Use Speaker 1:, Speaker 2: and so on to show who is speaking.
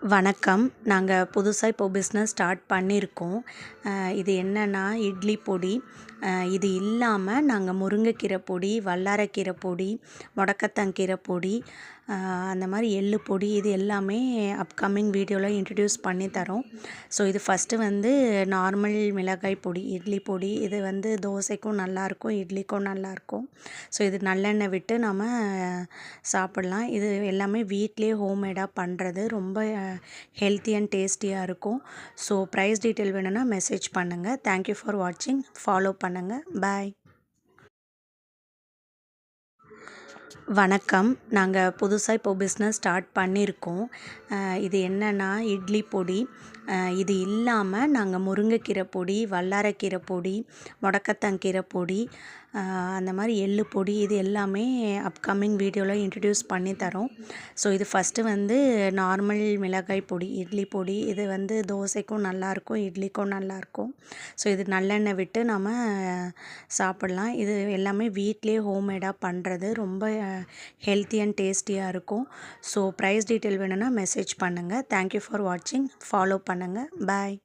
Speaker 1: வணக்கம். நாங்க புதுசா இப்போ பிஸ்னஸ் ஸ்டார்ட் பண்ணியிருக்கோம். இது என்னன்னா இட்லி பொடி. இது இல்லாம நாங்க முருங்கைக்கீரை பொடி, வல்லாரக்கீரை பொடி, முடக்கத்தான்கீரை பொடி, அந்த மாரி எள்ளு பொடி இது எல்லாமே அப்கமிங் வீடியோல இன்ட்ரோடியூஸ் பண்ணி தரோம். ஸோ இது ஃபஸ்ட்டு வந்து நார்மல் மிளகாய் பொடி, இட்லி பொடி. இது வந்து தோசைக்கும் நல்லாயிருக்கும், இட்லிக்கும் நல்லாயிருக்கும். ஸோ இது நல்லெண்ணெய் விட்டு நம்ம சாப்பிட்லாம். இது எல்லாமே வீட்லேயே ஹோம்மேடாக பண்ணுறது. ரொம்ப ஹெல்த்தி அண்ட் டேஸ்டியாக இருக்கும். ஸோ ப்ரைஸ் டீட்டெயில் வேணும்னா மெசேஜ் பண்ணுங்கள். தேங்க்யூ ஃபார் வாட்சிங். ஃபாலோ பண்ணுங்கள். பாய். வணக்கம். நாங்க புதுசா இப்போ பிஸ்னஸ் ஸ்டார்ட் பண்ணியிருக்கோம். இது என்னன்னா இட்லி பொடி. இது இல்லாம நாங்க முருங்கைக்கீரை பொடி, வல்லாரக்கீரை பொடி, முடக்கத்தான்கீரை பொடி, அந்த மாரி எள்ளு பொடி இது எல்லாமே அப்கமிங் வீடியோல இன்ட்ரோடியூஸ் பண்ணி தரோம். ஸோ இது ஃபஸ்ட்டு வந்து நார்மல் மிளகாய் பொடி, இட்லி பொடி. இது வந்து தோசைக்கும் நல்லாயிருக்கும், இட்லிக்கும் நல்லாயிருக்கும். ஸோ இது நல்லெண்ணெய் விட்டு நம்ம சாப்பிட்லாம். இது எல்லாமே வீட்லேயே ஹோம்மேடாக பண்ணுறது. ரொம்ப ஹெல்த்தி அண்ட் டேஸ்டியாக இருக்கும். ஸோ ப்ரைஸ் டீட்டெயில் வேணும்னா மெசேஜ் பண்ணுங்கள். தேங்க்யூ ஃபார் வாட்சிங். ஃபாலோ பண்ணுங்கள். பாய்.